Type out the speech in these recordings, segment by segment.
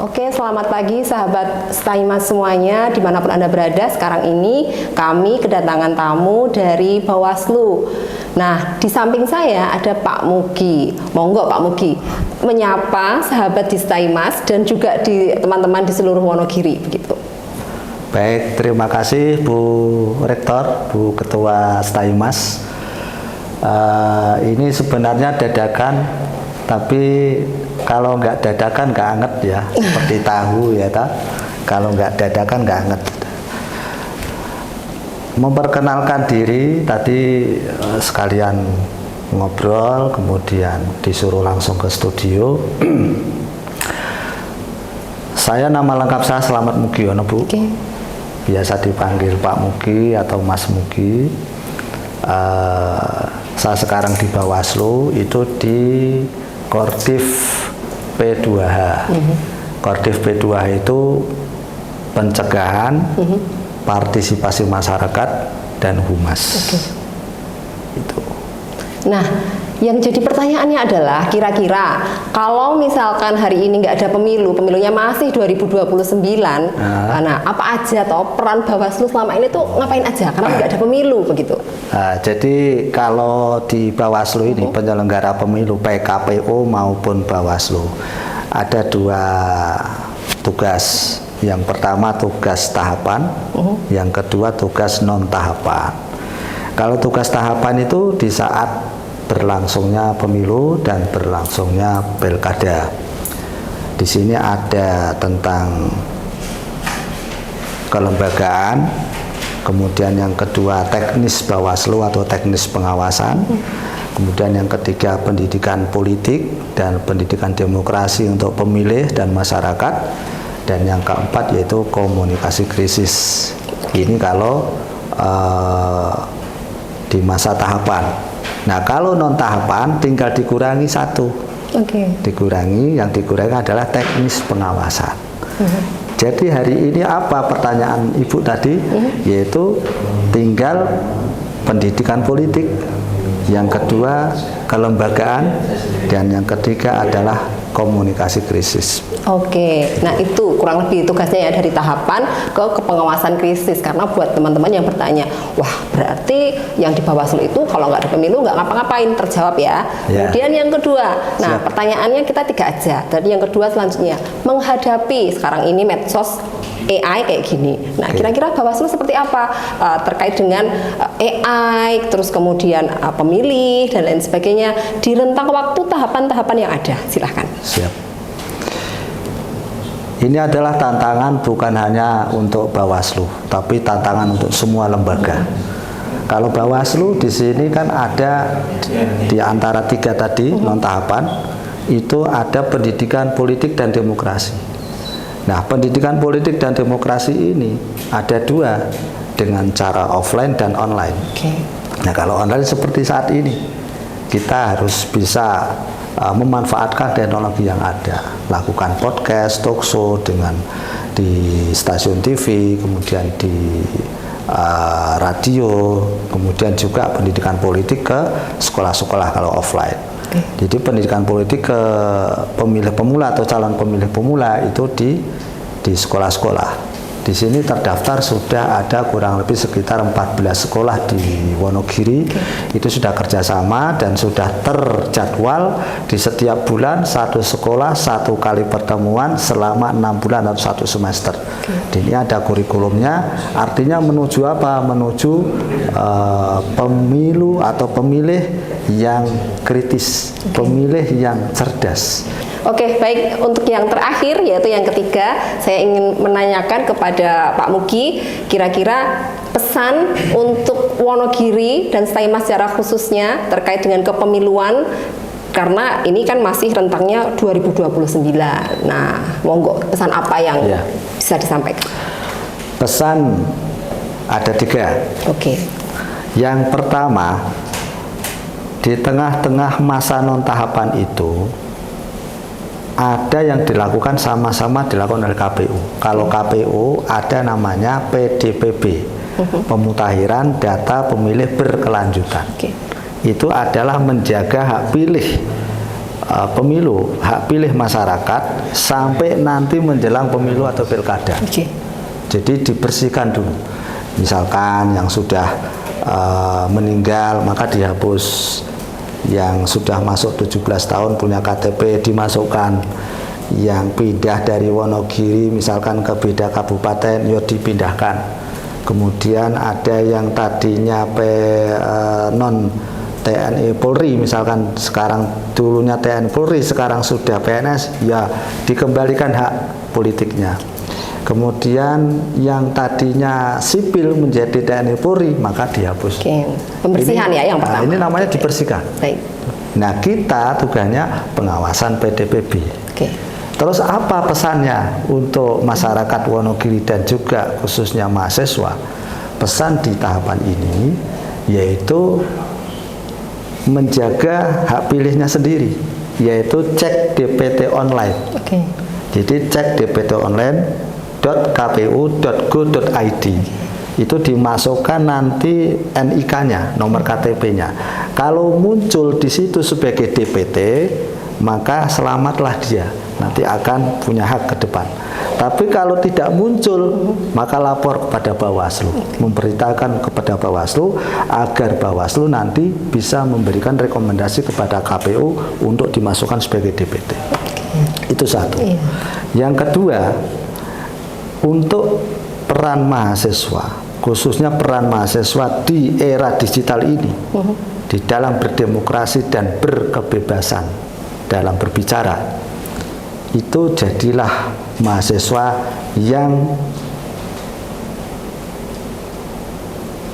Oke, selamat pagi sahabat Staimas semuanya dimanapun Anda berada. Sekarang ini kami kedatangan tamu dari Bawaslu. Nah, di samping saya ada Pak Mugi. Monggo Pak Mugi menyapa sahabat di Staimas dan juga di teman-teman di seluruh Wonogiri begitu. Baik, terima kasih Bu Rektor, Bu Ketua Staimas. Ini sebenarnya dadakan, tapi kalau nggak dadakan nggak anget ya, seperti tahu ya ta. Kalau nggak dadakan nggak anget. Memperkenalkan diri tadi sekalian ngobrol, kemudian disuruh langsung ke studio. Saya nama lengkap saya Slamet Mugiono, Bu. Okay. Biasa dipanggil Pak Mugi atau Mas Mugi. Saya sekarang di Bawaslu itu di Kordif P2H. Kordif P2H itu pencegahan, partisipasi masyarakat dan humas. Okay. Itu. Nah, yang jadi pertanyaannya adalah kira-kira kalau misalkan hari ini nggak ada pemilunya masih 2029, nah apa aja atau peran Bawaslu selama ini tuh ngapain aja karena nggak ada pemilu begitu? Nah, jadi kalau di Bawaslu ini penyelenggara pemilu PKPU maupun Bawaslu ada dua tugas. Yang pertama tugas tahapan, yang kedua tugas non tahapan. Kalau tugas tahapan itu di saat berlangsungnya pemilu dan berlangsungnya pilkada. Di sini ada tentang kelembagaan, kemudian yang kedua teknis Bawaslu atau teknis pengawasan, kemudian yang ketiga pendidikan politik dan pendidikan demokrasi untuk pemilih dan masyarakat, dan yang keempat yaitu komunikasi krisis. Ini kalau di masa tahapan. Nah, kalau non tahapan tinggal dikurangi satu. Dikurangi, yang dikurangi adalah teknis pengawasan. Jadi hari ini apa pertanyaan Ibu tadi? Yaitu tinggal pendidikan politik, yang kedua kelembagaan, dan yang ketiga adalah komunikasi krisis. Oke, nah itu kurang lebih tugasnya ya dari tahapan ke pengawasan krisis. Karena buat teman-teman yang bertanya, wah berarti yang di Bawaslu itu kalau nggak ada pemilu nggak ngapa-ngapain, terjawab ya. Kemudian yang kedua, nah pertanyaannya kita tiga aja. Jadi yang kedua selanjutnya, menghadapi sekarang ini medsos AI kayak gini. Nah, kira-kira Bawaslu seperti apa terkait dengan AI, terus kemudian pemilih dan lain sebagainya di rentang waktu tahapan-tahapan yang ada. Silahkan. Siap. Ini adalah tantangan bukan hanya untuk Bawaslu, tapi tantangan untuk semua lembaga. Kalau Bawaslu di sini kan ada di antara tiga tadi non tahapan itu ada pendidikan politik dan demokrasi. Nah, pendidikan politik dan demokrasi ini ada dua dengan cara offline dan online. Nah, kalau online seperti saat ini, kita harus bisa memanfaatkan teknologi yang ada. Lakukan podcast, talk show dengan di stasiun TV, kemudian di radio, kemudian juga pendidikan politik ke sekolah-sekolah kalau offline. Jadi pendidikan politik ke pemilih pemula atau calon pemilih pemula itu di sekolah-sekolah. Di sini terdaftar sudah ada kurang lebih sekitar 14 sekolah di Wonogiri. Itu sudah kerjasama dan sudah terjadwal di setiap bulan satu sekolah satu kali pertemuan selama 6 bulan atau satu semester. Ini ada kurikulumnya. Artinya menuju apa? Menuju pemilu atau pemilih yang kritis, pemilih yang cerdas. Oke, baik. Untuk yang terakhir, yaitu yang ketiga, saya ingin menanyakan kepada Pak Mugi, kira-kira pesan untuk Wonogiri dan Staimas secara khususnya terkait dengan kepemiluan, karena ini kan masih rentangnya 2029. Nah, monggo, pesan apa yang bisa disampaikan? Pesan ada tiga. Yang pertama, di tengah-tengah masa non tahapan itu ada yang dilakukan sama-sama dilakukan oleh KPU. Kalau KPU ada namanya PDPB, pemutakhiran data pemilih berkelanjutan. Itu adalah menjaga hak pilih pemilu, hak pilih masyarakat sampai nanti menjelang pemilu atau pilkada. Oke. Jadi dibersihkan dulu. Misalkan yang sudah meninggal maka dihapus. Yang sudah masuk 17 tahun punya KTP dimasukkan. Yang pindah dari Wonogiri misalkan ke beda kabupaten ya dipindahkan. Kemudian ada yang tadinya non TNI Polri misalkan sekarang dulunya TNI Polri sekarang sudah PNS ya dikembalikan hak politiknya. Kemudian yang tadinya sipil menjadi TNI Polri maka dihapus. Oke. Pembersihan ini, ya yang pertama. ini namanya dibersihkan. Baik. Nah kita tugasnya pengawasan PDPB. Oke. Terus apa pesannya untuk masyarakat Wonogiri dan juga khususnya mahasiswa? Pesan di tahapan ini yaitu menjaga hak pilihnya sendiri, yaitu cek DPT online. Oke. Jadi cek dptonline.kpu.go.id. Itu dimasukkan nanti NIK-nya, nomor KTP-nya. Kalau muncul di situ sebagai DPT, maka selamatlah dia. Nanti akan punya hak ke depan. Tapi kalau tidak muncul, maka lapor kepada Bawaslu, memberitakan kepada Bawaslu agar Bawaslu nanti bisa memberikan rekomendasi kepada KPU untuk dimasukkan sebagai DPT. Itu satu. Yang kedua, untuk peran mahasiswa, khususnya peran mahasiswa di era digital ini, di dalam berdemokrasi dan berkebebasan dalam berbicara, itu jadilah mahasiswa yang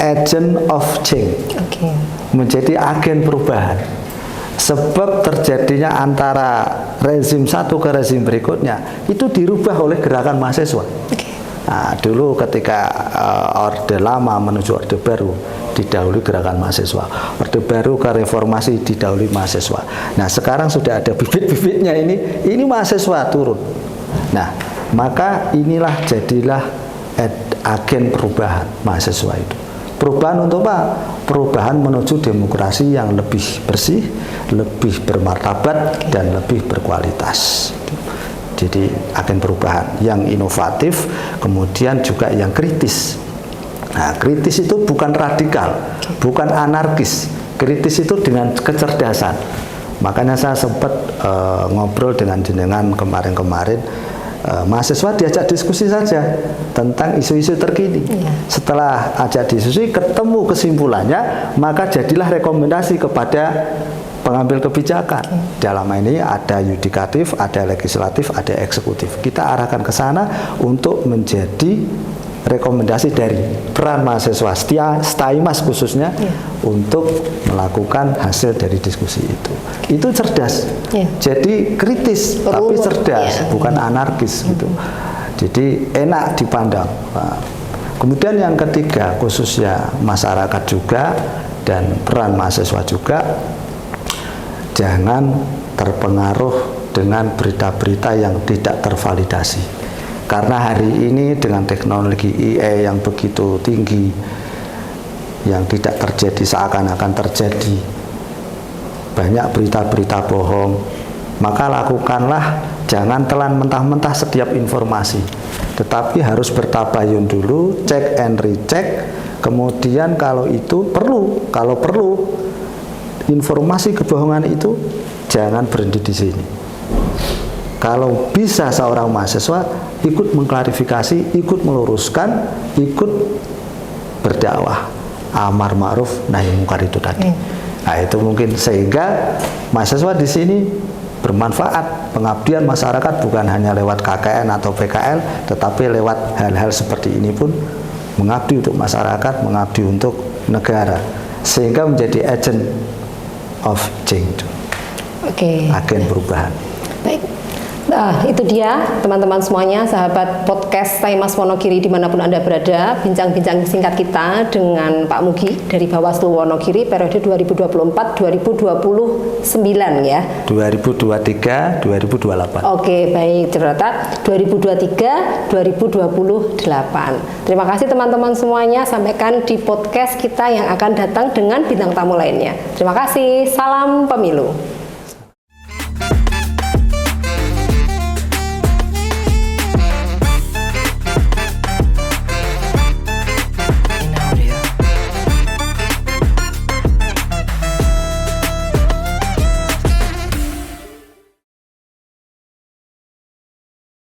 agent of change, menjadi agen perubahan. Sebab terjadinya antara rezim satu ke rezim berikutnya itu dirubah oleh gerakan mahasiswa. Nah, dulu ketika Orde Lama menuju Orde Baru didahului gerakan mahasiswa, Orde Baru ke reformasi didahului mahasiswa. Nah sekarang sudah ada bibit-bibitnya ini mahasiswa turun. Nah maka inilah jadilah agen perubahan mahasiswa itu. Perubahan untuk apa? Perubahan menuju demokrasi yang lebih bersih, lebih bermartabat dan lebih berkualitas. Jadi agen perubahan yang inovatif, kemudian juga yang kritis. Nah, kritis itu bukan radikal, bukan anarkis. Kritis itu dengan kecerdasan. Makanya saya sempat ngobrol dengan jenengan kemarin-kemarin, mahasiswa diajak diskusi saja tentang isu-isu terkini. Setelah ajak diskusi, ketemu kesimpulannya, maka jadilah rekomendasi kepada pengambil kebijakan. Dalam ini ada yudikatif, ada legislatif, ada eksekutif. Kita arahkan ke sana untuk menjadi rekomendasi dari peran mahasiswa STAIMAS khususnya untuk melakukan hasil dari diskusi itu. Itu cerdas. Jadi kritis tapi cerdas, bukan anarkis gitu. Jadi enak dipandang. Nah, kemudian yang ketiga khususnya masyarakat juga dan peran mahasiswa juga, jangan terpengaruh dengan berita-berita yang tidak tervalidasi. Karena hari ini dengan teknologi AI yang begitu tinggi, yang tidak terjadi seakan-akan terjadi, banyak berita-berita bohong, maka lakukanlah, jangan telan mentah-mentah setiap informasi. Tetapi harus bertabayun dulu, cek and recheck, kemudian kalau perlu, informasi kebohongan itu jangan berhenti di sini. Kalau bisa seorang mahasiswa ikut mengklarifikasi, ikut meluruskan, ikut berdakwah amar ma'ruf nahi munkar itu tadi. Nah, itu mungkin sehingga mahasiswa di sini bermanfaat. Pengabdian masyarakat bukan hanya lewat KKN atau PKL, tetapi lewat hal-hal seperti ini pun mengabdi untuk masyarakat, mengabdi untuk negara, sehingga menjadi agent of change. Agen perubahan. Baik. Nah, itu dia teman-teman semuanya, sahabat podcast STAIMAS Wonogiri dimanapun Anda berada, bincang-bincang singkat kita dengan Pak Mugi dari Bawaslu Wonogiri periode 2024-2029 ya. 2023-2028. Oke, baik, ternyata 2023-2028. Terima kasih teman-teman semuanya, sampaikan di podcast kita yang akan datang dengan bintang tamu lainnya. Terima kasih, salam pemilu.